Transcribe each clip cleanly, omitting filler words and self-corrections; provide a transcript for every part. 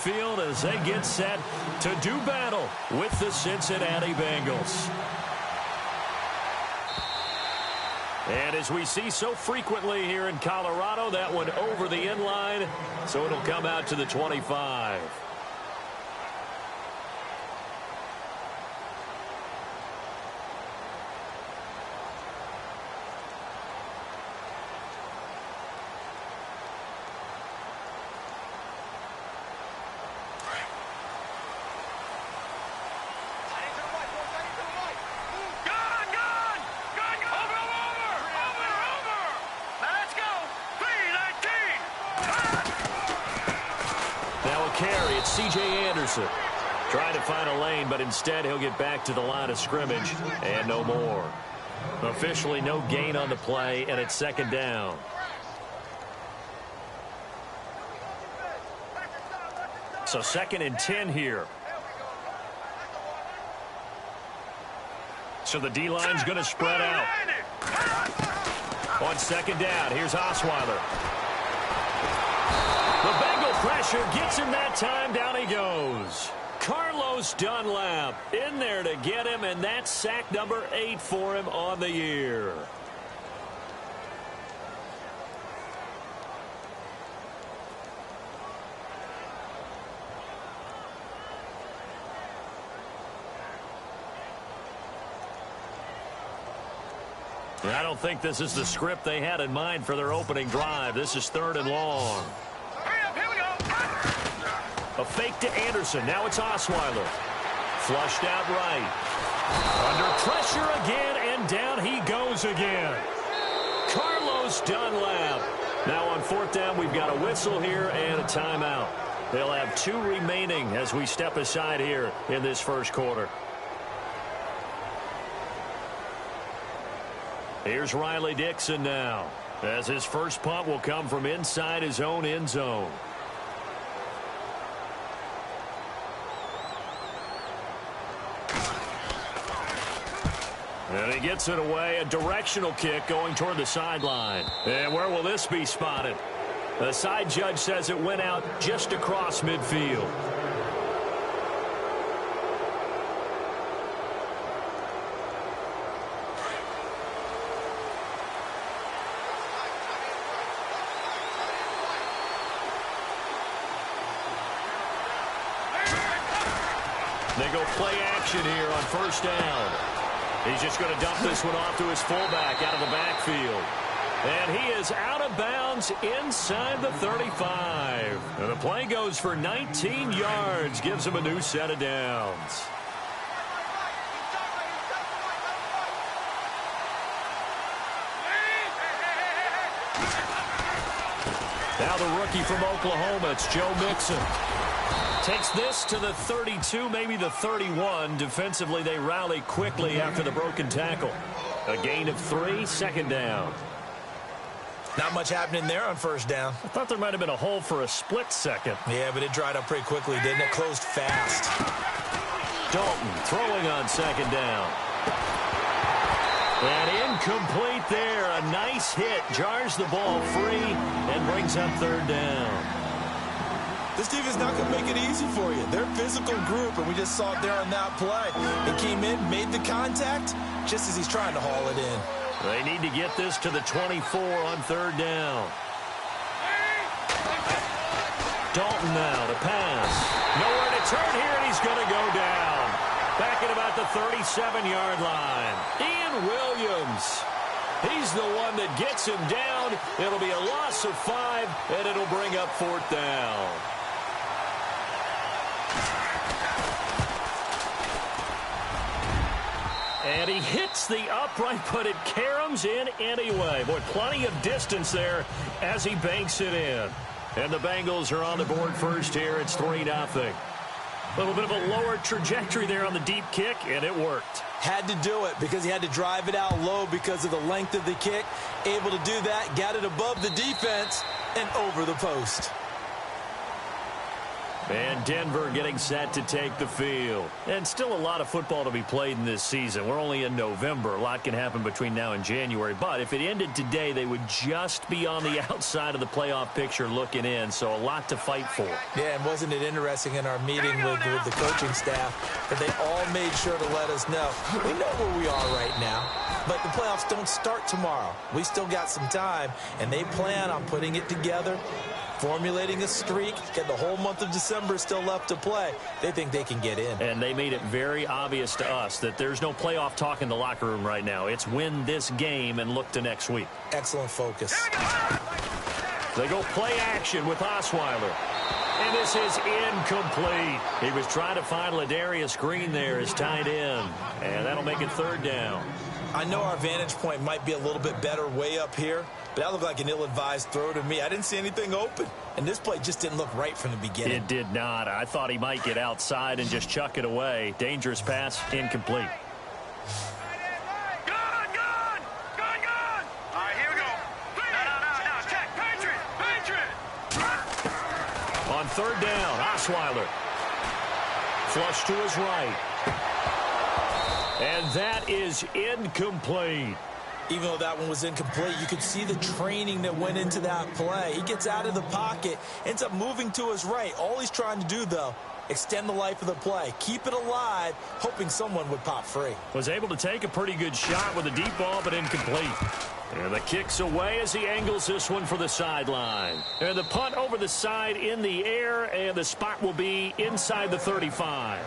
midfield as they get set to do battle with the Cincinnati Bengals. And as we see so frequently here in Colorado, that one over the end line, so it'll come out to the 25. Carry, it's C.J. Anderson. Trying to find a lane, but instead he'll get back to the line of scrimmage and no more. Officially no gain on the play, and it's second down. So 2nd and 10 here. So the D-line's going to spread out. On 2nd down, here's Osweiler. The Bengal pressure gets him that time. Down he goes. Carlos Dunlap in there to get him, and that's sack number 8 for him on the year. I don't think this is the script they had in mind for their opening drive. This is 3rd and long. A fake to Anderson. Now it's Osweiler. Flushed out right. Under pressure again, and down he goes again. Carlos Dunlap. Now on 4th down, we've got a whistle here and a timeout. They'll have 2 remaining as we step aside here in this first quarter. Here's Riley Dixon now, as his first punt will come from inside his own end zone. And he gets it away, a directional kick going toward the sideline. And where will this be spotted? The side judge says it went out just across midfield. They go play action here on 1st down. He's just going to dump this one off to his fullback out of the backfield. And he is out of bounds inside the 35. And the play goes for 19 yards, gives him a new set of downs. Now the rookie from Oklahoma, it's Joe Mixon. Takes this to the 32, maybe the 31. Defensively, they rally quickly after the broken tackle. A gain of 3, 2nd down. Not much happening there on 1st down. I thought there might have been a hole for a split second. Yeah, but it dried up pretty quickly, didn't it? Closed fast. Dalton throwing on 2nd down. And incomplete there. A nice hit. Jars the ball free and brings up 3rd down. This defense not going to make it easy for you. They're a physical group, and we just saw it there on that play. He came in, made the contact, just as he's trying to haul it in. They need to get this to the 24 on 3rd down. Dalton now to pass. Nowhere to turn here, and he's going to go down. Back at about the 37-yard line. Ian Williams. He's the one that gets him down. It'll be a loss of 5, and it'll bring up 4th down. And he hits the upright, but it caroms in anyway. Boy, plenty of distance there as he banks it in. And the Bengals are on the board first here. It's 3-0. A little bit of a lower trajectory there on the deep kick, and it worked. Had to do it because he had to drive it out low because of the length of the kick. Able to do that, got it above the defense and over the post. And Denver getting set to take the field. And still a lot of football to be played in this season. We're only in November. A lot can happen between now and January. But if it ended today, they would just be on the outside of the playoff picture looking in. So a lot to fight for. Yeah, and wasn't it interesting in our meeting with the coaching staff that they all made sure to let us know. We know where we are right now, but the playoffs don't start tomorrow. We still got some time, and they plan on putting it together, formulating a streak, get the whole month of December still left to play. They think they can get in. And they made it very obvious to us that there's no playoff talk in the locker room right now. It's win this game and look to next week. Excellent focus. They go play action with Osweiler. And this is incomplete. He was trying to find Ladarius Green there as tight end. And that'll make it third down. I know our vantage point might be a little bit better way up here, but that looked like an ill-advised throw to me. I didn't see anything open, and this play just didn't look right from the beginning. It did not. I thought he might get outside and just chuck it away. Dangerous pass, incomplete. All right, here we go. No, check. Patriot. On third down, Osweiler. Flush to his right. And that is incomplete. Even though that one was incomplete, you could see the training that went into that play. He gets out of the pocket, ends up moving to his right. All he's trying to do, though, extend the life of the play. Keep it alive, hoping someone would pop free. Was able to take a pretty good shot with a deep ball, but incomplete. And the kick's away as he angles this one for the sideline. And the punt over the side in the air, and the spot will be inside the 35.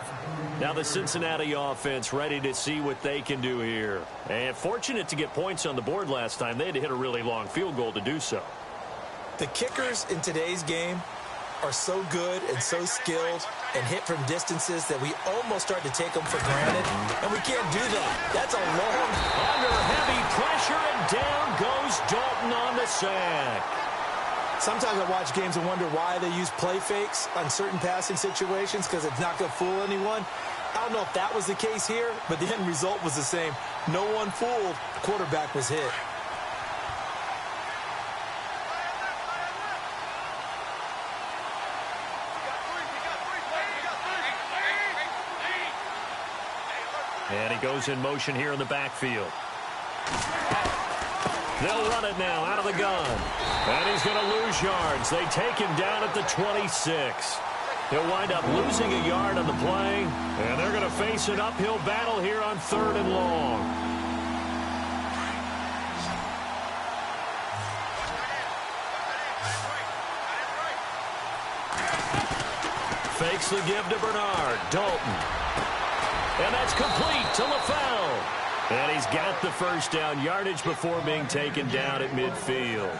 Now the Cincinnati offense ready to see what they can do here. And fortunate to get points on the board last time. They had to hit a really long field goal to do so. The kickers in today's game are so good and so skilled and hit from distances that we almost start to take them for granted, and we can't do that. That's a long... Under heavy pressure, and down goes Dalton on the sack. Sometimes I watch games and wonder why they use play fakes on certain passing situations, because it's not going to fool anyone. I don't know if that was the case here, but the end result was the same. No one fooled. The quarterback was hit. And he goes in motion here in the backfield. They'll run it now out of the gun. And he's going to lose yards. They take him down at the 26. He'll wind up losing a yard on the play. And they're going to face an uphill battle here on third and long. Fakes the give to Bernard. Dalton. And that's complete to LaFell. And he's got the first down yardage before being taken down at midfield.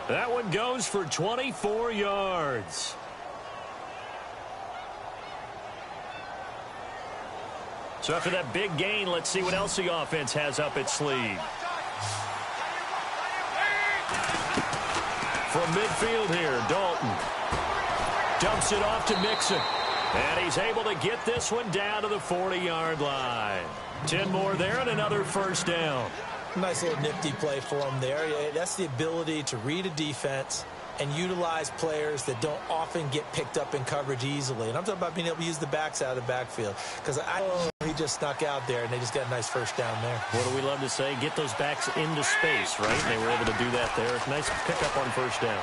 That one goes for 24 yards. So after that big gain, let's see what else the offense has up its sleeve. From midfield here, Dalton dumps it off to Mixon. And he's able to get this one down to the 40-yard line. 10 more there and another first down. Nice little nifty play for him there. That's the ability to read a defense and utilize players that don't often get picked up in coverage easily. And I'm talking about being able to use the backs out of the backfield. Because he just snuck out there, and they just got a nice first down there. What do we love to say? Get those backs into space, right? And they were able to do that there. Nice pickup on first down.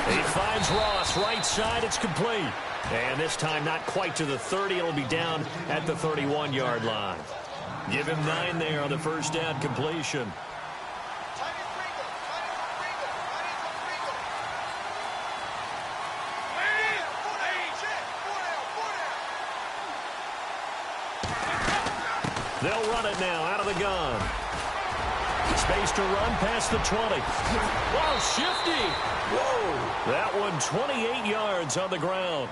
He finds Ross, right side, it's complete. And this time not quite to the 30, it'll be down at the 31-yard line. Give him 9 there on the first down completion. They'll run it now out of the gun. Space to run past the 20. Whoa, shifty. Whoa. That one 28 yards on the ground.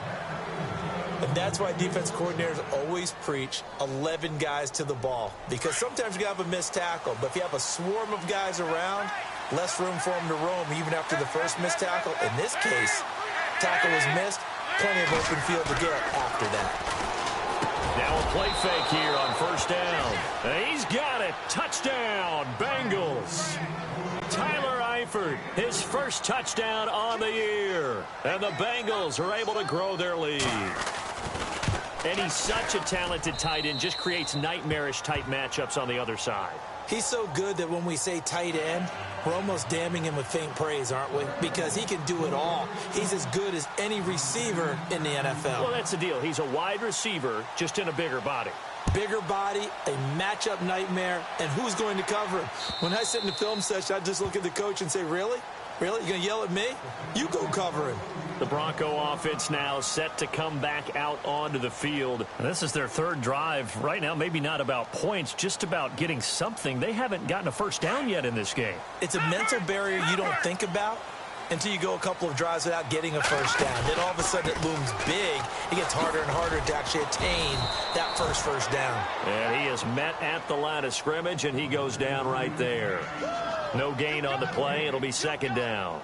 And that's why defense coordinators always preach 11 guys to the ball. Because sometimes you have a missed tackle, but if you have a swarm of guys around, less room for them to roam even after the first missed tackle. In this case, tackle was missed, plenty of open field to get after that. Now a play fake here on first down. And he's got it. Touchdown, Bengals. Tyler Seifert, his first touchdown on the year. And the Bengals are able to grow their lead. And he's such a talented tight end, just creates nightmarish-type matchups on the other side. He's so good that when we say tight end, we're almost damning him with faint praise, aren't we? Because he can do it all. He's as good as any receiver in the NFL. Well, that's the deal. He's a wide receiver, just in a bigger body. Bigger body, a matchup nightmare, and who's going to cover him? When I sit in the film session, I just look at the coach and say, really? Really? You going to yell at me? You go cover him. The Bronco offense now set to come back out onto the field. And this is their third drive. Right now, maybe not about points, just about getting something. They haven't gotten a first down yet in this game. It's a mental barrier you don't think about until you go a couple of drives without getting a first down. Then all of a sudden it looms big. It gets harder and harder to actually attain that first down. And he is met at the line of scrimmage, and he goes down right there. No gain on the play. It'll be second down.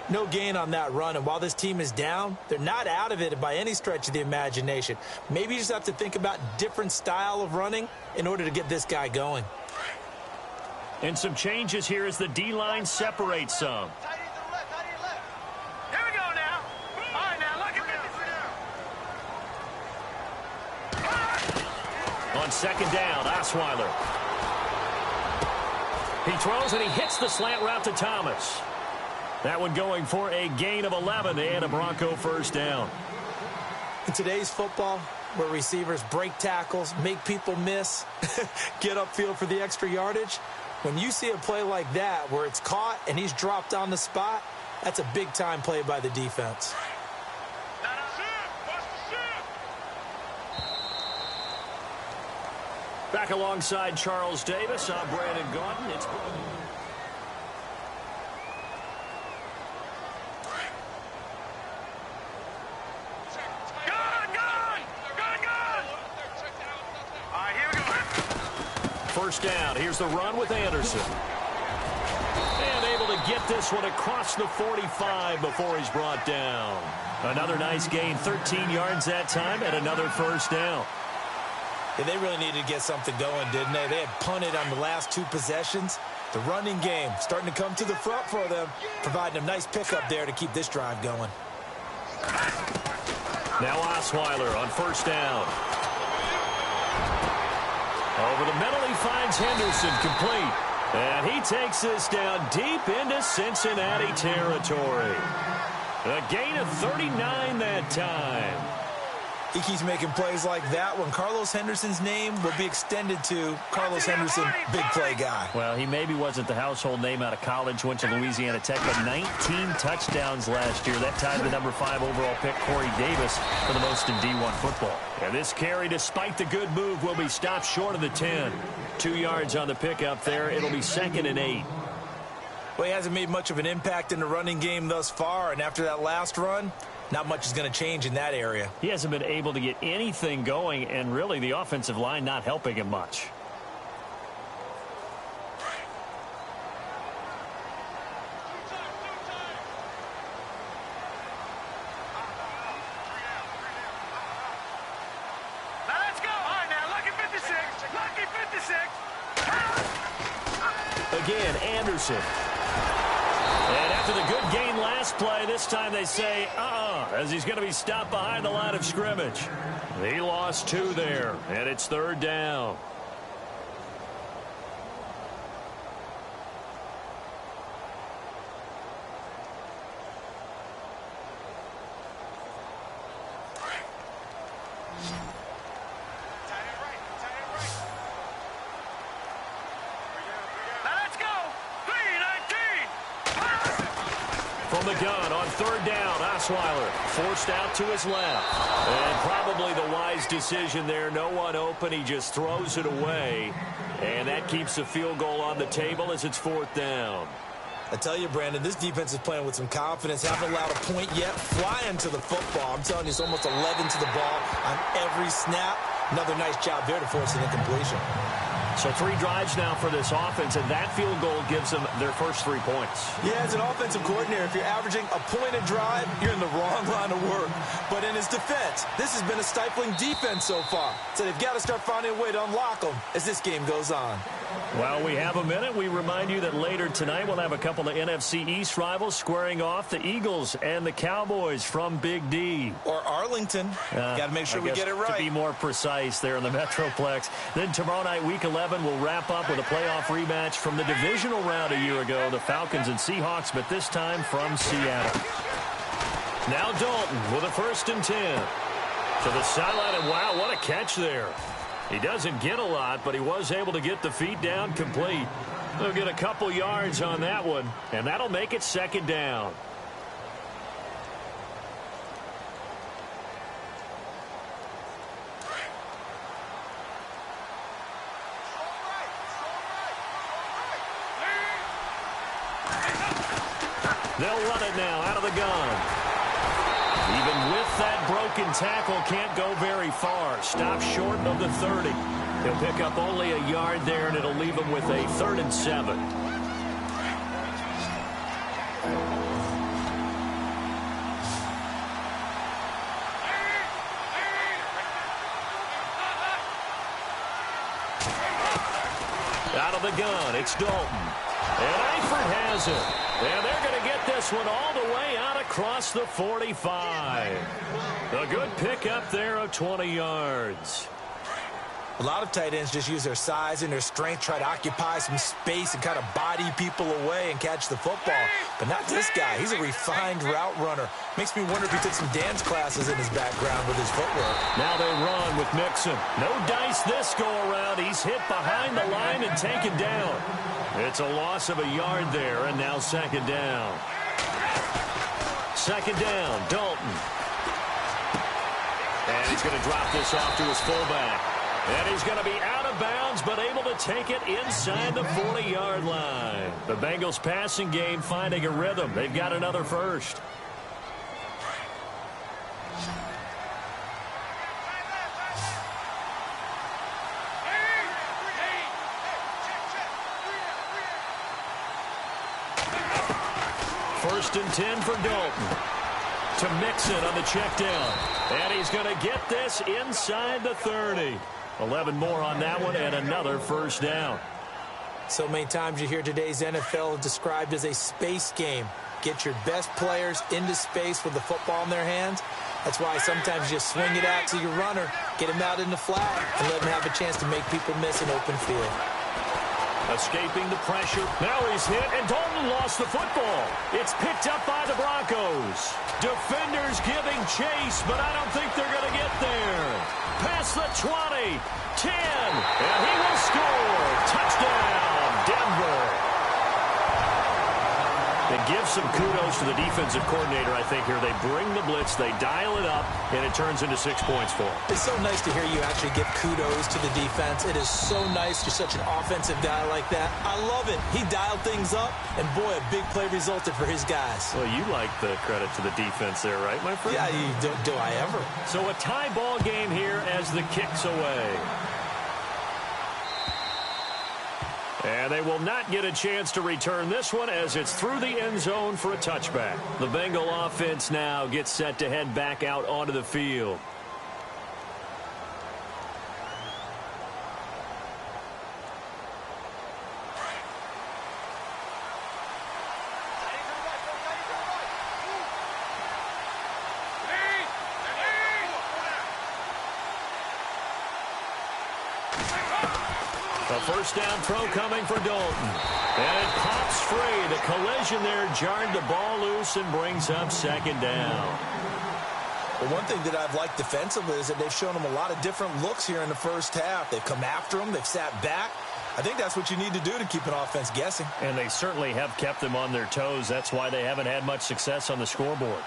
No gain on that run, and while this team is down, they're not out of it by any stretch of the imagination. Maybe you just have to think about different style of running in order to get this guy going. And some changes here as the D-line separates some. Here we go now. All right, now look at On second down, Osweiler. He throws and he hits the slant route to Thomas. That one going for a gain of 11 and a Bronco first down. In today's football, where receivers break tackles, make people miss, get upfield for the extra yardage, when you see a play like that where it's caught and he's dropped on the spot, that's a big-time play by the defense. Back alongside Charles Davis, I'm Brandon Gordon. It's first down. Here's the run with Anderson. And able to get this one across the 45 before he's brought down. Another nice gain, 13 yards that time, and another first down. Yeah, they really needed to get something going, didn't they? They had punted on the last two possessions. The running game starting to come to the front for them, providing a nice pickup there to keep this drive going. Now Osweiler on first down. Over the middle, he finds Henderson complete. And he takes this down deep into Cincinnati territory. A gain of 39 that time. He keeps making plays like that when Carlos Henderson's name will be extended to Carlos Henderson, big play guy. Well, he maybe wasn't the household name out of college, went to Louisiana Tech, but 19 touchdowns last year. That tied the number 5 overall pick, Corey Davis, for the most in D1 football. And this carry, despite the good move, will be stopped short of the 10. 2 yards on the pickup there. It'll be 2nd and 8. Well, he hasn't made much of an impact in the running game thus far, and after that last run, not much is going to change in that area. He hasn't been able to get anything going, and really the offensive line not helping him much. Now let's go. All right, now lucky 56. Lucky 56. Again, Anderson. And after the good gain last play, this time they say, as he's going to be stopped behind the line of scrimmage. He lost 2 there, and it's 3rd down. From the gun on 3rd down, Osweiler forced out to his left. And probably the wise decision there. No one open. He just throws it away. And that keeps the field goal on the table as it's 4th down. I tell you, Brandon, this defense is playing with some confidence. Haven't allowed a point yet. Flying to the football. I'm telling you, it's almost 11 to the ball on every snap. Another nice job there to force an incompletion. So 3 drives now for this offense, and that field goal gives them their first 3 points. Yeah, as an offensive coordinator, if you're averaging a point a drive, you're in the wrong line of work. But in his defense, this has been a stifling defense so far. So they've got to start finding a way to unlock them as this game goes on. Well, we have a minute. We remind you that later tonight we'll have a couple of NFC East rivals squaring off, the Eagles and the Cowboys from Big D. Or Arlington. Got to make sure we get it right. To be more precise there in the Metroplex. Then tomorrow night, Week 11, we'll wrap up with a playoff rematch from the divisional round a year ago, the Falcons and Seahawks, but this time from Seattle. Now Dalton with a 1st and 10. To the sideline, and wow, what a catch there. He doesn't get a lot, but he was able to get the feet down complete. They'll get a couple yards on that one, and that'll make it 2nd down. They'll run it now out of the gun. Even with that broken tackle, can't go very far. Stop short of the 30. He'll pick up only a yard there, and it'll leave him with a 3rd and 7. Out of the gun, it's Dalton. And Eifert has it. And they're going to get this one all the way out across the 45. A good pickup there of 20 yards. A lot of tight ends just use their size and their strength, try to occupy some space and kind of body people away and catch the football. But not this guy. He's a refined route runner. Makes me wonder if he took some dance classes in his background with his footwork. Now they run with Mixon. No dice this go-around. He's hit behind the line and taken down. It's a loss of a yard there, and now 2nd down. 2nd down, Dalton. And he's going to drop this off to his fullback. And he's going to be out of bounds, but able to take it inside the 40-yard line. The Bengals passing game finding a rhythm. They've got another first. First and 10 for Dalton. To Mixon on the check down. And he's going to get this inside the 30. 11 more on that one and another first down. So many times you hear today's NFL described as a space game. Get your best players into space with the football in their hands. That's why sometimes you just swing it out to your runner, get him out in the flat, and let him have a chance to make people miss an open field. Escaping the pressure. Now he's hit, and Dalton lost the football. It's picked up by the Broncos. Defenders giving chase, but I don't think they're going to get there. Past the 20, 10, and he will score. Touchdown, Denver. They give some kudos to the defensive coordinator, I think, here. They bring the blitz, they dial it up, and it turns into 6 points for them. It's so nice to hear you actually give kudos to the defense. It is so nice. You're such an offensive guy like that. I love it. He dialed things up, and boy, a big play resulted for his guys. Well, you like the credit to the defense there, right, my friend? Yeah, do I ever. So a tie ball game here as the kick's away. And they will not get a chance to return this one as it's through the end zone for a touchback. The Bengal offense now gets set to head back out onto the field. A first down throw coming for Dalton. And it pops free. The collision there jarred the ball loose and brings up second down. Well, one thing that I've liked defensively is that they've shown them a lot of different looks here in the first half. They've come after them. They've sat back. I think that's what you need to do to keep an offense guessing. And they certainly have kept them on their toes. That's why they haven't had much success on the scoreboard.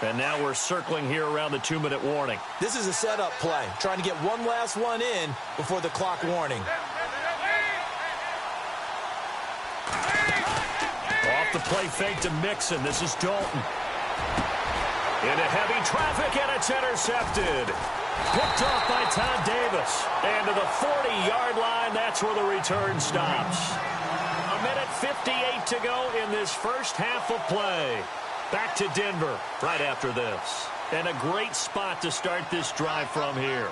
And now we're circling here around the 2-minute warning. This is a setup play, trying to get one last one in before the clock warning. Off the play fake to Mixon. This is Dalton. Into heavy traffic, and it's intercepted. Picked off by Todd Davis. And to the 40-yard line, that's where the return stops. 1:58 to go in this first half of play. Back to Denver right after this. And a great spot to start this drive from here.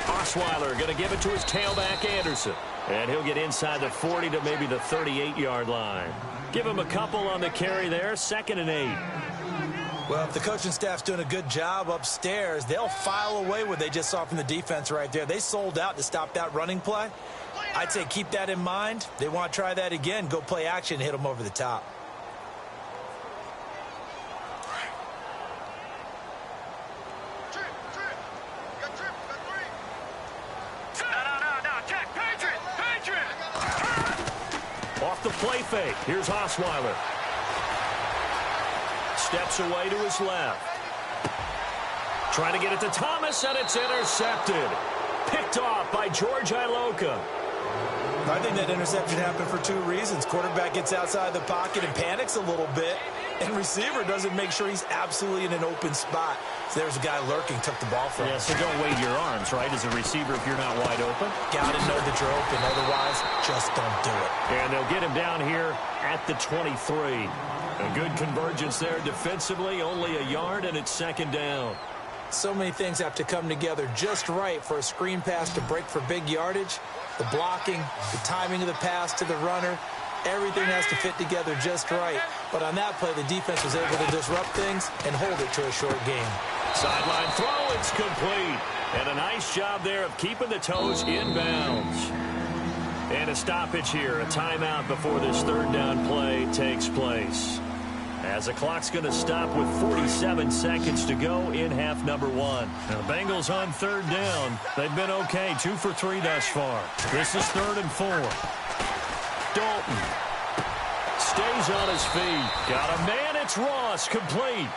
Osweiler going to give it to his tailback, Anderson. And he'll get inside the 40 to maybe the 38-yard line. Give him a couple on the carry there, 2nd and 8. Well, if the coaching staff's doing a good job upstairs, they'll file away what they just saw from the defense right there. They sold out to stop that running play. I'd say keep that in mind. They want to try that again. Go play action, hit them over the top. Off the play fake. Here's Osweiler. Steps away to his left. Trying to get it to Thomas, and it's intercepted. Picked off by George Iloka. I think that interception happened for 2 reasons. Quarterback gets outside the pocket and panics a little bit, and receiver doesn't make sure he's absolutely in an open spot. So there's a guy lurking, took the ball from him. Yeah, so don't wave your arms, right, as a receiver if you're not wide open. Got to know that you're open. Otherwise, just don't do it. And they'll get him down here at the 23. A good convergence there defensively, only a yard, and it's 2nd down. So many things have to come together just right for a screen pass to break for big yardage. The blocking, the timing of the pass to the runner, everything has to fit together just right. But on that play, the defense was able to disrupt things and hold it to a short game. Sideline throw, it's complete. And a nice job there of keeping the toes in bounds. And a stoppage here, a timeout before this 3rd down play takes place. As the clock's going to stop with 47 seconds to go in half number 1. Now the Bengals on 3rd down. They've been okay, 2 for 3 thus far. This is 3rd and 4. Dalton stays on his feet. Got a man, it's Ross, complete.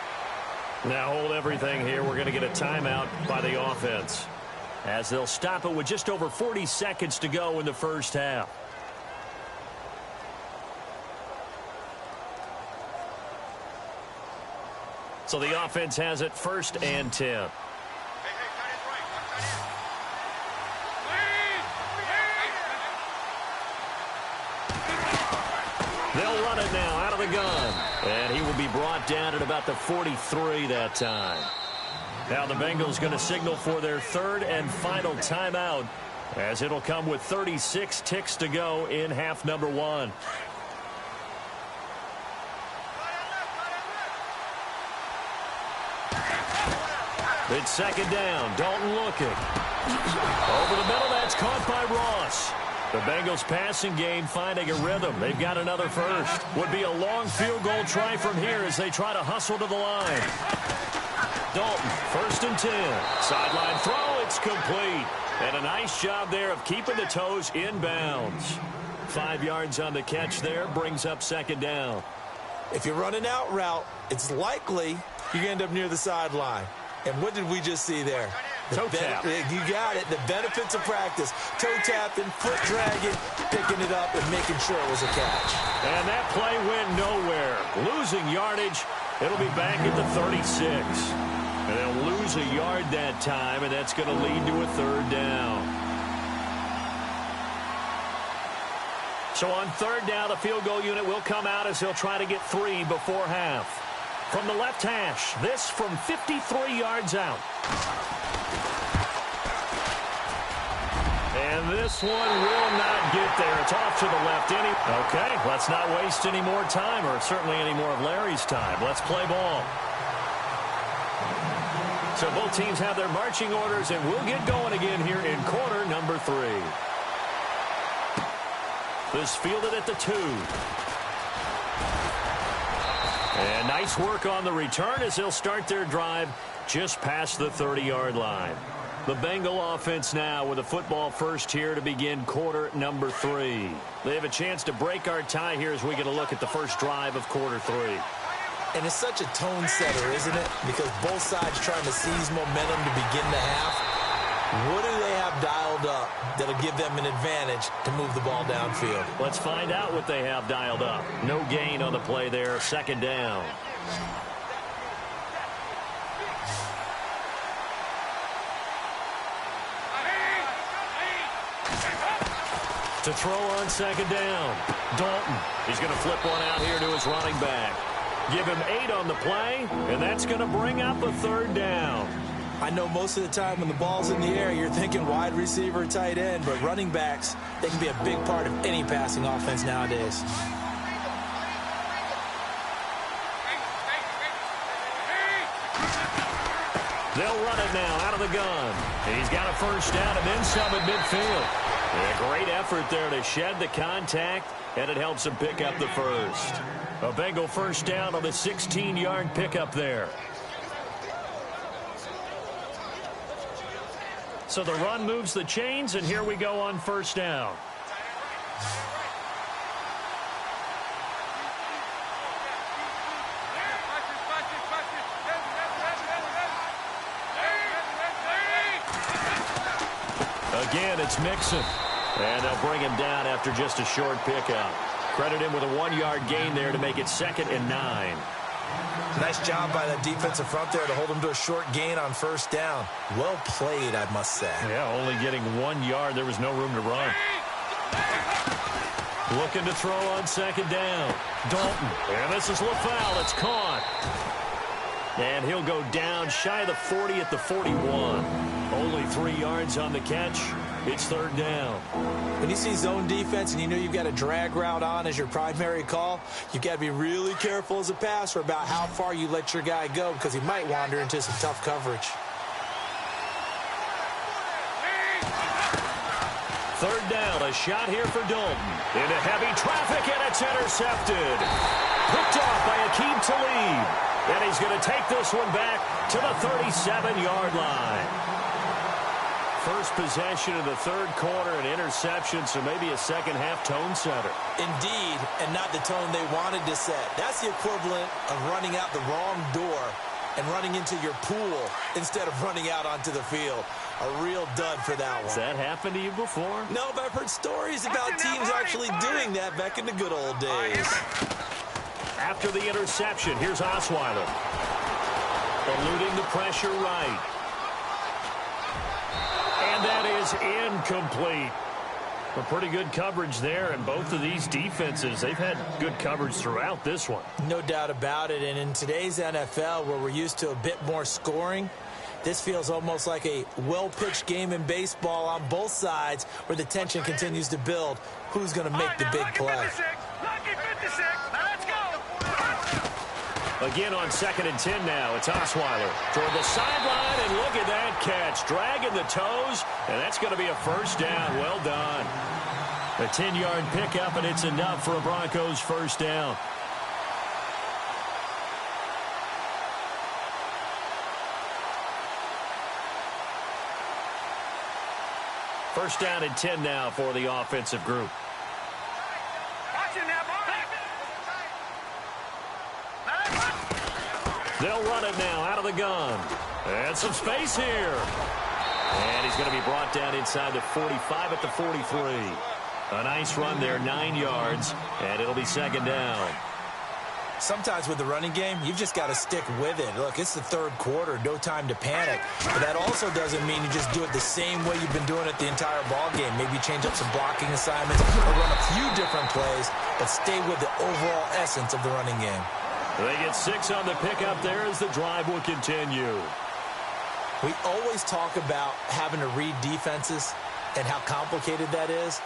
Now hold everything here. We're going to get a timeout by the offense, as they'll stop it with just over 40 seconds to go in the first half. So the offense has it 1st and 10. They'll run it now out of the gun. And he will be brought down at about the 43 that time. Now the Bengals going to signal for their 3rd and final timeout, as it'll come with 36 ticks to go in half number 1. It's 2nd down. Dalton looking. Over the middle, that's caught by Ross. The Bengals passing game finding a rhythm. They've got another first. Would be a long field goal try from here as they try to hustle to the line. Dalton, 1st and 10. Sideline throw, it's complete. And a nice job there of keeping the toes in bounds. 5 yards on the catch there, brings up 2nd down. If you run an out route, it's likely you end up near the sideline. And what did we just see there? Toe tap. You got it. The benefits of practice. Toe tapping, foot dragging, picking it up, and making sure it was a catch. And that play went nowhere. Losing yardage. It'll be back at the 36. And they'll lose a yard that time, and that's going to lead to a 3rd down. So on 3rd down, the field goal unit will come out as they'll try to get 3 before half. From the left hash, this from 53 yards out. And this one will not get there. It's off to the left. Okay, let's not waste any more time, or certainly any more of Larry's time. Let's play ball. So both teams have their marching orders, and we'll get going again here in quarter number 3. This fielded at the 2. And nice work on the return as they'll start their drive just past the 30-yard line. The Bengal offense now with a football first here to begin quarter number 3. They have a chance to break our tie here as we get a look at the first drive of quarter 3. And it's such a tone setter, isn't it? Because both sides trying to seize momentum to begin the half. What do they have have dialed up that'll give them an advantage to move the ball downfield? Let's find out what they have dialed up. No gain on the play there, second down. To throw on second down, Dalton. He's going to flip one out here to his running back. Give him 8 on the play, and that's going to bring up a third down. I know most of the time when the ball's in the air, you're thinking wide receiver, tight end, but running backs, they can be a big part of any passing offense nowadays. They'll run it now out of the gun. He's got a first down and then some at midfield. A great effort there to shed the contact, and it helps him pick up the first. A Bengal first down on the 16-yard pickup there. So the run moves the chains, and here we go on first down. Again, it's Mixon. And they'll bring him down after just a short pickup. Credit him with a 1-yard gain there to make it 2nd and 9. Nice job by that defensive front there to hold him to a short gain on first down. Well played, I must say. Yeah, only getting 1 yard. There was no room to run. Looking to throw on second down. Dalton. And this is LaFowl. It's caught. And he'll go down shy of the 40 at the 41. Only 3 yards on the catch. It's third down. When you see zone defense and you know you've got a drag route on as your primary call, you've got to be really careful as a passer about how far you let your guy go because he might wander into some tough coverage. Third down, a shot here for Dalton. Into heavy traffic, and it's intercepted. Picked off by Aqib Talib. And he's going to take this one back to the 37-yard line. First possession of the third quarter, an interception, so maybe a second-half tone setter. Indeed, and not the tone they wanted to set. That's the equivalent of running out the wrong door and running into your pool instead of running out onto the field. A real dud for that one. Has that happened to you before? No, but I've heard stories about teams actually doing that back in the good old days. After the interception, here's Osweiler. Eluding the pressure right. And that is incomplete. A pretty good coverage there, and both of these defenses, they've had good coverage throughout this one. No doubt about it, and in today's NFL, where we're used to a bit more scoring, this feels almost like a well-pitched game in baseball on both sides where the tension continues to build. Who's going to make the big play? Lucky 56. Now let's go. Again on 2nd and 10 now. It's Osweiler toward the sideline, and look at that catch. Dragging the toes, and that's going to be a first down. Well done. A 10-yard pickup, and it's enough for a Broncos first down. First down and 10 now for the offensive group. Watch it now, boy. They'll run it now out of the gun. And some space here. And he's going to be brought down inside the 45 at the 43. A nice run there, 9 yards, and it'll be second down. Sometimes with the running game, you've just got to stick with it. Look, it's the third quarter, no time to panic. But that also doesn't mean you just do it the same way you've been doing it the entire ball game. Maybe change up some blocking assignments or run a few different plays, but stay with the overall essence of the running game. They get 6 on the pickup there as the drive will continue. We always talk about having to read defenses and how complicated that is.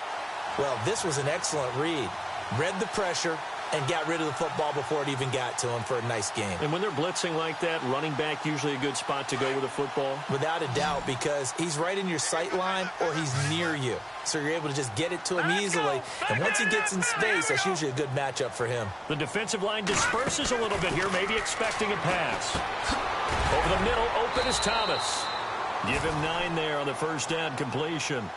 Well, this was an excellent read. Read the pressure and got rid of the football before it even got to him for a nice game. And when they're blitzing like that, running back usually a good spot to go with the football? Without a doubt, because he's right in your sight line or he's near you. So you're able to just get it to him easily. And once he gets in space, that's usually a good matchup for him. The defensive line disperses a little bit here, maybe expecting a pass. Over the middle, open is Thomas. Give him 9 there on the first down completion.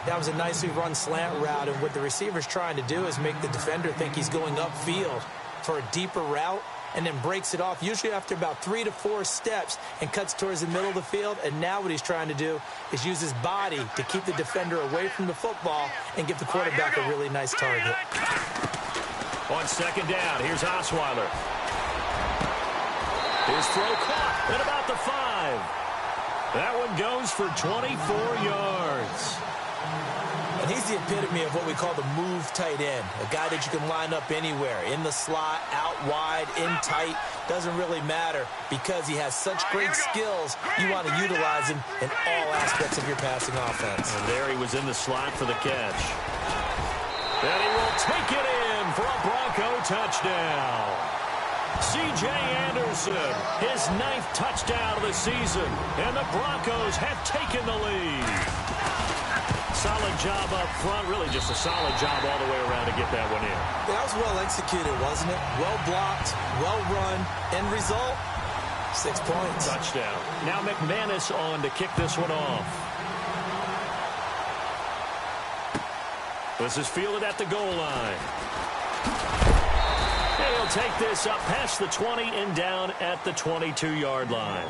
That was a nicely run slant route, and what the receiver's trying to do is make the defender think he's going upfield for a deeper route, and then breaks it off, usually after about 3 to 4 steps, and cuts towards the middle of the field. And now what he's trying to do is use his body to keep the defender away from the football and give the quarterback a really nice target. On second down, here's Osweiler. His throw caught at about the 5. That one goes for 24 yards. And he's the epitome of what we call the move tight end, a guy that you can line up anywhere, in the slot, out wide, in tight, doesn't really matter because he has such great skills. You want to utilize him in all aspects of your passing offense. And there he was in the slot for the catch. And he will take it in for a Bronco touchdown. C.J. Anderson, his 9th touchdown of the season, and the Broncos have taken the lead. Solid job up front, really just a solid job all the way around to get that one in. That was well executed, wasn't it? Well blocked, well run. End result, 6 points. Touchdown. Now McManus on to kick this one off. This is fielded at the goal line. He'll take this up past the 20 and down at the 22-yard line.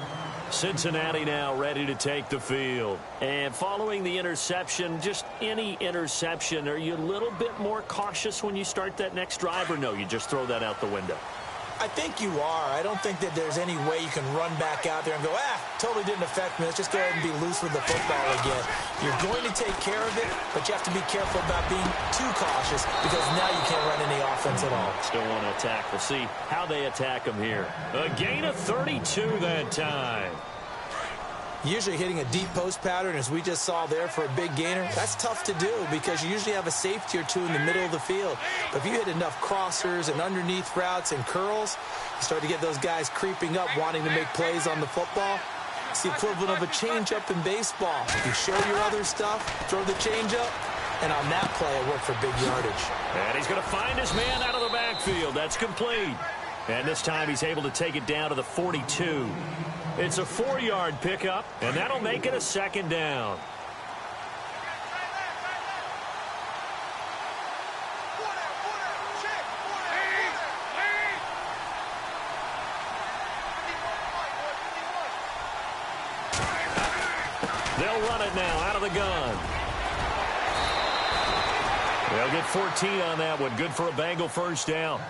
Cincinnati now ready to take the field. And following the interception, just any interception, are you a little bit more cautious when you start that next drive, or no, you just throw that out the window? I think you are. I don't think that there's any way you can run back out there and go, totally didn't affect me. Let's just go ahead and be loose with the football again. You're going to take care of it, but you have to be careful about being too cautious because now you can't run any offense at all. Still want to attack. We'll see how they attack him here. A gain of 32 that time. Usually hitting a deep post pattern, as we just saw there for a big gainer, that's tough to do because you usually have a safety or two in the middle of the field. But if you hit enough crossers and underneath routes and curls, you start to get those guys creeping up, wanting to make plays on the football. It's the equivalent of a changeup in baseball. You show your other stuff, throw the changeup, and on that play, it worked for big yardage. And he's going to find his man out of the backfield. That's complete. And this time he's able to take it down to the 42. It's a 4-yard pickup, and that'll make it a second down. They'll run it now out of the gun. They'll get 14 on that one. Good for a Bengal first down.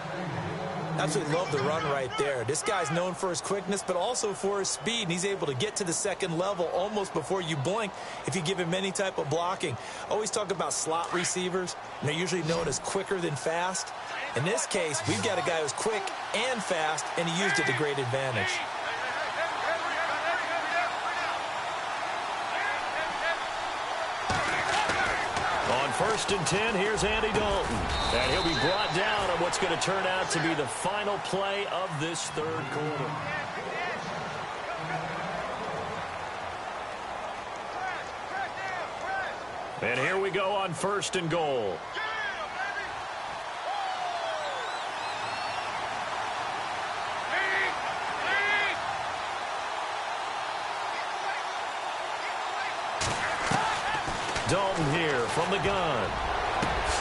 Absolutely love the run right there. This guy's known for his quickness, but also for his speed. And he's able to get to the second level almost before you blink if you give him any type of blocking. Always talk about slot receivers. And they're usually known as quicker than fast. In this case, we've got a guy who's quick and fast, and he used it to great advantage. On 1st and 10, here's Andy Dalton. And he'll be brought down on what's going to turn out to be the final play of this third quarter. And here we go on 1st and goal. Dalton here from the gun.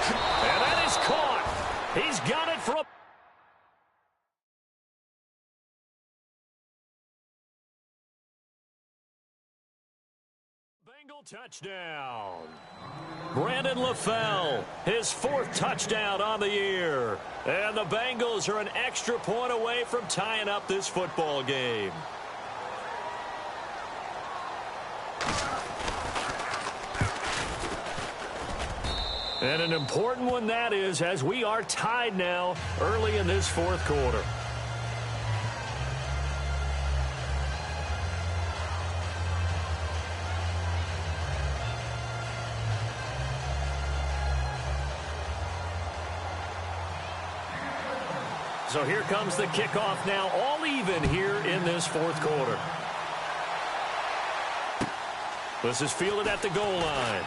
And that is caught. He's got it for a... Bengal touchdown. Brandon LaFell, his 4th touchdown on the year. And the Bengals are an extra point away from tying up this football game. And an important one that is, as we are tied now early in this 4th quarter. So here comes the kickoff now, all even here in this 4th quarter. This is fielded at the goal line.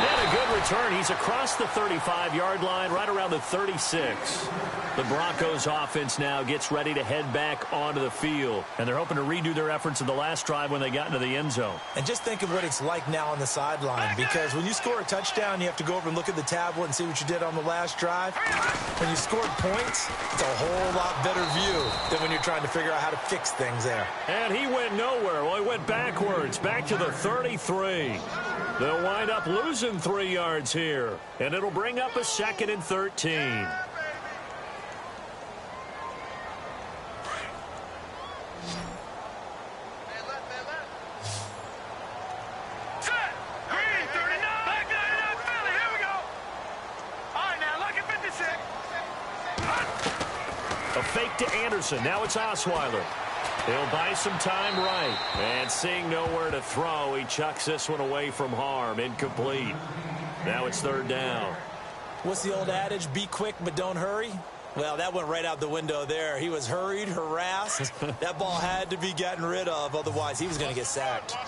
And a good return. He's across the 35-yard line, right around the 36. The Broncos offense now gets ready to head back onto the field. And they're hoping to redo their efforts in the last drive when they got into the end zone. And just think of what it's like now on the sideline, because when you score a touchdown, you have to go over and look at the tablet and see what you did on the last drive. When you scored points, it's a whole lot better view than when you're trying to figure out how to fix things there. And he went nowhere. Well, he went backwards, back to the 33. They'll wind up losing 3 yards here, and it'll bring up a 2nd and 13. A fake to Anderson. Now it's Osweiler. He'll buy some time right. And seeing nowhere to throw, he chucks this one away from harm. Incomplete. Now it's 3rd down. What's the old adage? Be quick, but don't hurry. Well, that went right out the window there. He was hurried, harassed. That ball had to be gotten rid of. Otherwise, he was going to get sacked. All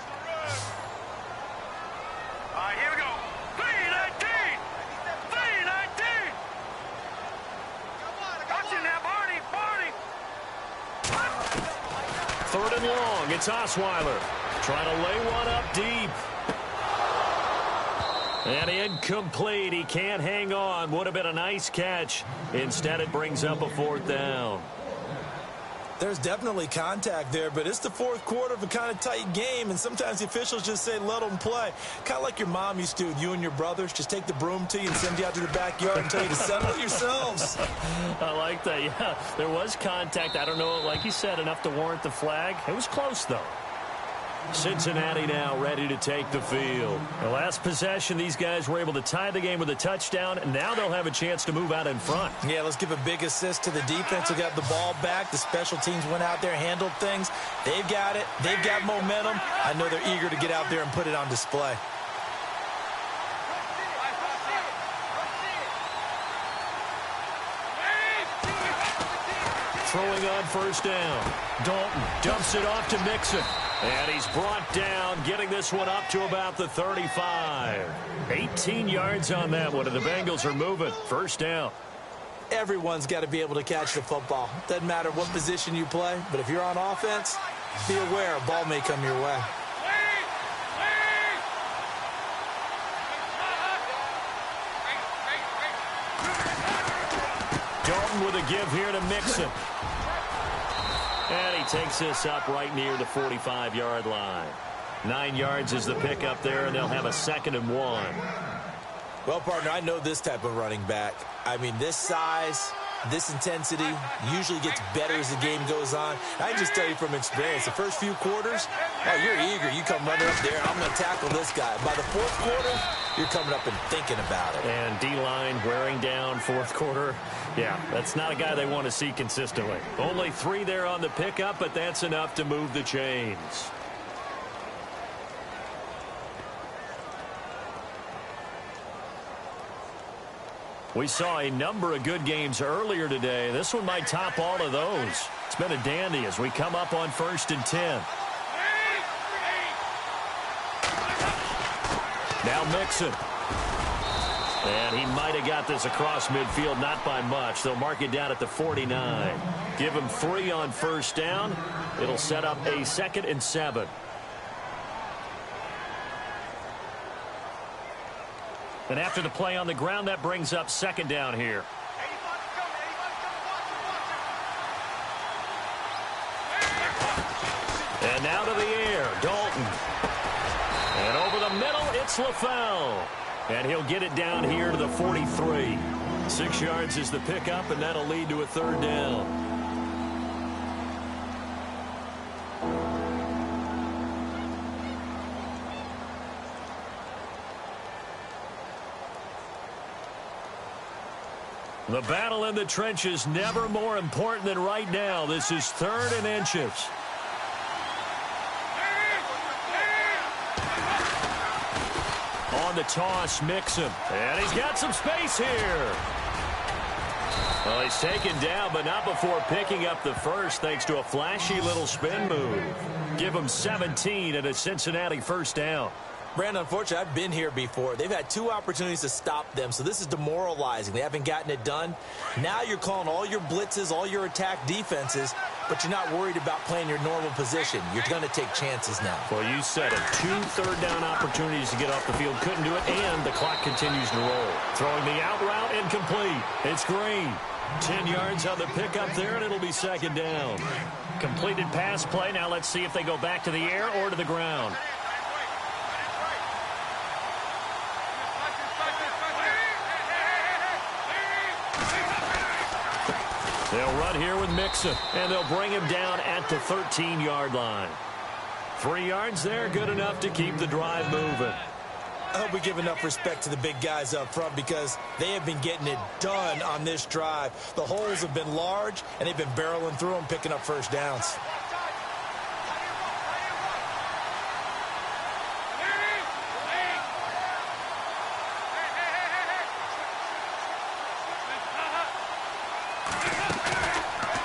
right, here we go. 3-19. 3-19. Got you now, Barney. 3rd and long. It's Osweiler. Trying to lay one up deep. And incomplete. He can't hang on. Would have been a nice catch. Instead, it brings up a 4th down. There's definitely contact there, but it's the 4th quarter of a kind of tight game, and sometimes the officials just say, let them play. Kind of like your mom used to with you and your brothers. Just take the broom to you and send you out to the backyard and tell you to settle it yourselves. I like that. Yeah, there was contact. I don't know, like you said, enough to warrant the flag. It was close, though. Cincinnati now ready to take the field. The last possession, these guys were able to tie the game with a touchdown, and now they'll have a chance to move out in front. Yeah, let's give a big assist to the defense who got the ball back. The special teams went out there, handled things. They've got it. They've got momentum. I know they're eager to get out there and put it on display. Throwing on 1st down. Dalton dumps it off to Mixon. And he's brought down, getting this one up to about the 35. 18 yards on that one, and the Bengals are moving. 1st down. Everyone's got to be able to catch the football. Doesn't matter what position you play, but if you're on offense, be aware a ball may come your way. Dalton with a give here to Mixon. And he takes this up right near the 45-yard line. 9 yards is the pickup there, and they'll have a 2nd and 1. Well, partner, I know this type of running back. I mean, this size, this intensity usually gets better as the game goes on. I can just tell you from experience, the first few quarters, oh, you're eager. You come running up there, I'm going to tackle this guy. By the 4th quarter, you're coming up and thinking about it. And D-line wearing down 4th quarter. Yeah, that's not a guy they want to see consistently. Only 3 there on the pickup, but that's enough to move the chains. We saw a number of good games earlier today. This one might top all of those. It's been a dandy as we come up on 1st and 10. Now Mixon. And he might have got this across midfield, not by much. They'll mark it down at the 49. Give him 3 on 1st down. It'll set up a 2nd and 7. And after the play on the ground, that brings up 2nd down here. And now to the air, Dalton. And over the middle, it's LaFell. And he'll get it down here to the 43. 6 yards is the pickup, and that'll lead to a 3rd down. The battle in the trenches never more important than right now. This is 3rd and inches. On the toss, Mixon. And he's got some space here. Well, he's taken down, but not before picking up the first thanks to a flashy little spin move. Give him 17 and a Cincinnati 1st down. Brandon, unfortunately, I've been here before. They've had 2 opportunities to stop them, so this is demoralizing. They haven't gotten it done. Now you're calling all your blitzes, all your attack defenses, but you're not worried about playing your normal position. You're going to take chances now. Well, you said it. 2 third-down opportunities to get off the field. Couldn't do it, and the clock continues to roll. Throwing the out route incomplete. It's Green. 10 yards on the pickup there, and it'll be second down. Completed pass play. Now let's see if they go back to the air or to the ground. They'll run here with Mixon, and they'll bring him down at the 13-yard line. 3 yards there, good enough to keep the drive moving. I hope we give enough respect to the big guys up front because they have been getting it done on this drive. The holes have been large, and they've been barreling through them, picking up first downs.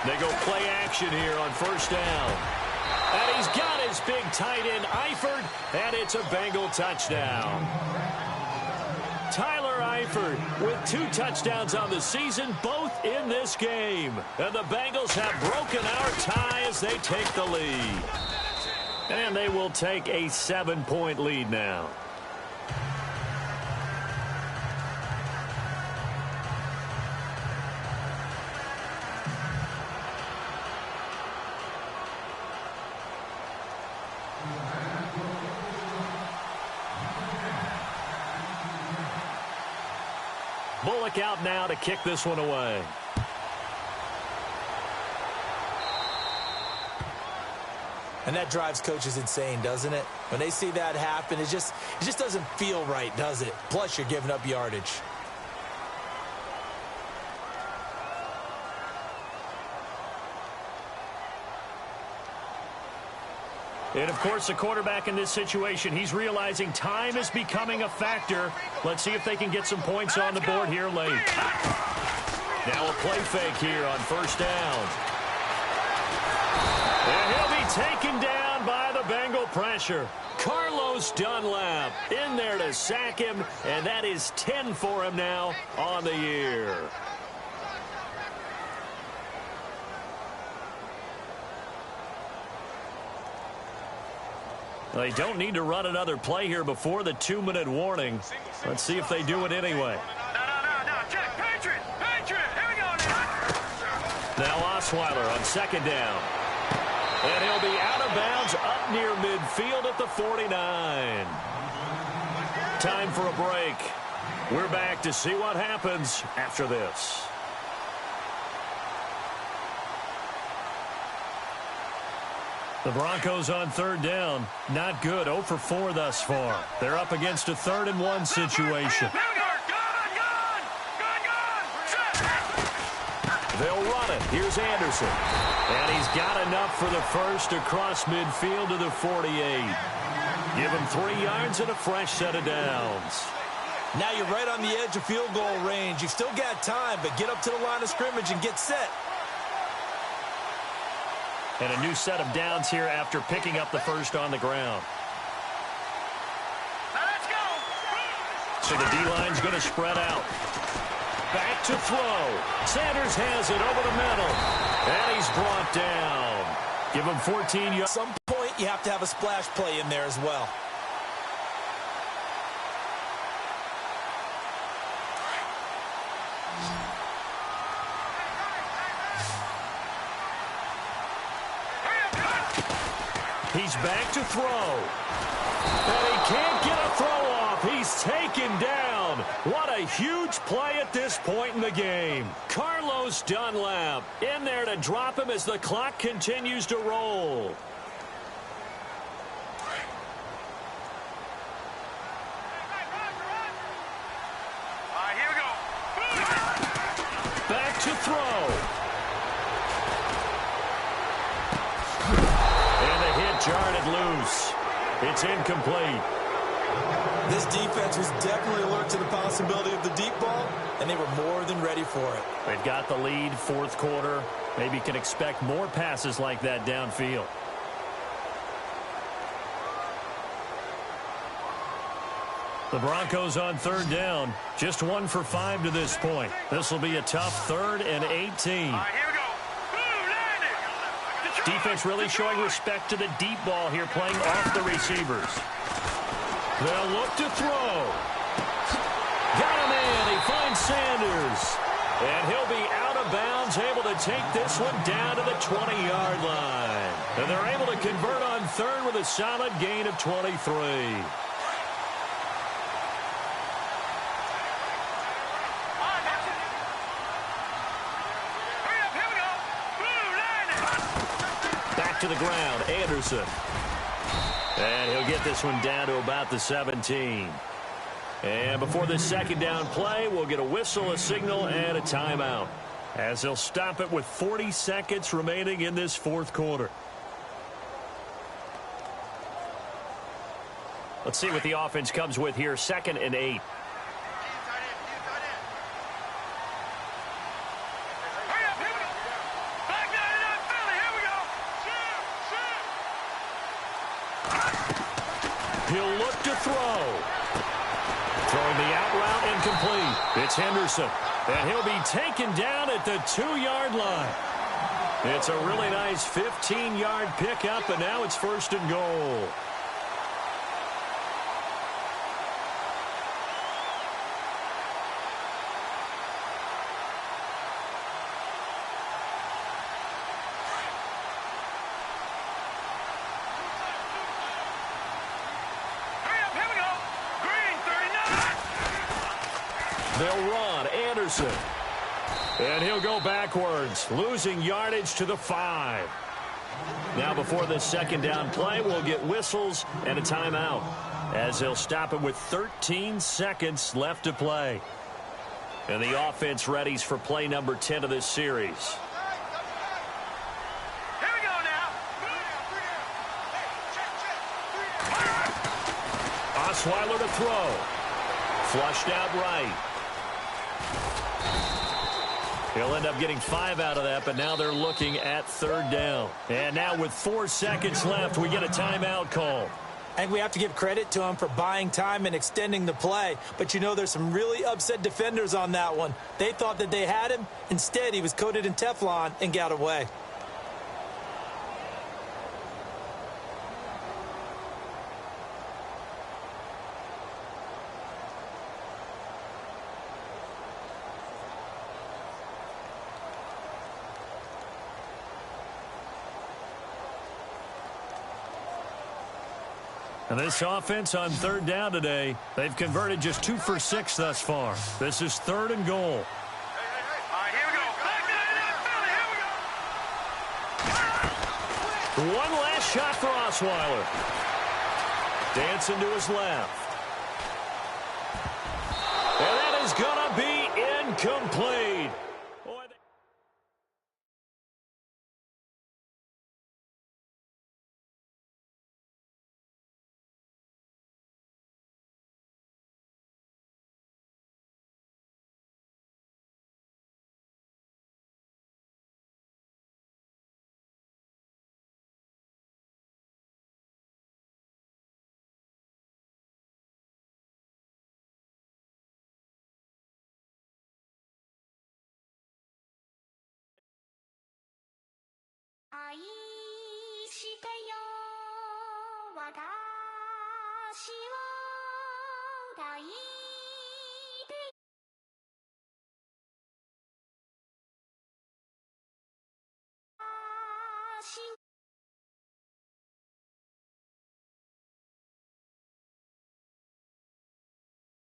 They go play action here on first down. And he's got his big tight end, Eifert, and it's a Bengal touchdown. Tyler Eifert with 2 touchdowns on the season, both in this game. And the Bengals have broken our tie as they take the lead. And they will take a 7-point lead now. Bullock out now to kick this one away. And that drives coaches insane, doesn't it? When they see that happen, it just doesn't feel right, does it? Plus, you're giving up yardage. And, of course, the quarterback in this situation, he's realizing time is becoming a factor. Let's see if they can get some points on the board here late. Now a play fake here on first down. And he'll be taken down by the Bengal pressure. Carlos Dunlap in there to sack him, and that is 10 for him now on the year. They don't need to run another play here before the 2-minute warning. Let's see if they do it anyway. No, check, Patriot, here we go now. Now Osweiler on second down. And he'll be out of bounds up near midfield at the 49. Time for a break. We're back to see what happens after this. The Broncos on third down. Not good. 0 for 4 thus far. They're up against a 3rd and 1 situation. They'll run it. Here's Anderson. And he's got enough for the first across midfield to the 48. Give him 3 yards and a fresh set of downs. Now you're right on the edge of field goal range. You've still got time, but get up to the line of scrimmage and get set. And a new set of downs here after picking up the first on the ground. Let's go. So the D-line's going to spread out. Back to throw. Sanders has it over the middle. And he's brought down. Give him 14 yards. At some point, you have to have a splash play in there as well. He's back to throw. And he can't get a throw off. He's taken down. What a huge play at this point in the game. Carlos Dunlap in there to drop him as the clock continues to roll. Here we go. Back to throw. Jarred it loose. It's incomplete. This defense was definitely alert to the possibility of the deep ball, and they were more than ready for it. They've got the lead, 4th quarter. Maybe can expect more passes like that downfield. The Broncos on third down. Just 1 for 5 to this point. This will be a tough 3rd and 18. All right, here we go. Boom, landed. Detroit, Defense really Detroit. showing respect to the deep ball here, playing off the receivers. They'll look to throw. Got him in. He finds Sanders. And he'll be out of bounds, able to take this one down to the 20-yard line. And they're able to convert on 3rd with a solid gain of 23. Back to the ground, Anderson. And he'll get this one down to about the 17. And before this second down play, we'll get a whistle, a signal, and a timeout, as they'll stop it with 40 seconds remaining in this 4th quarter. Let's see what the offense comes with here, 2nd and 8. He'll look to throw. Throwing the out route incomplete. It's Henderson. And he'll be taken down at the 2-yard line. It's a really nice 15-yard pickup, and now it's 1st and goal. They'll run. Anderson. And he'll go backwards, losing yardage to the 5. Now before this second down play, we'll get whistles and a timeout, as they'll stop it with 13 seconds left to play. And the offense readies for play number 10 of this series. Here we go now. Osweiler to throw. Flushed out right. He'll end up getting 5 out of that, but now they're looking at 3rd down. And now with 4 seconds left, we get a timeout call. I think we have to give credit to him for buying time and extending the play. But, you know, there's some really upset defenders on that one. They thought that they had him. Instead, he was coated in Teflon and got away. And this offense on 3rd down today, they've converted just 2 for 6 thus far. This is 3rd and goal. All right, here we go. Here we go. One last shot for Osweiler. Dancing to his left. And that is going to be incomplete.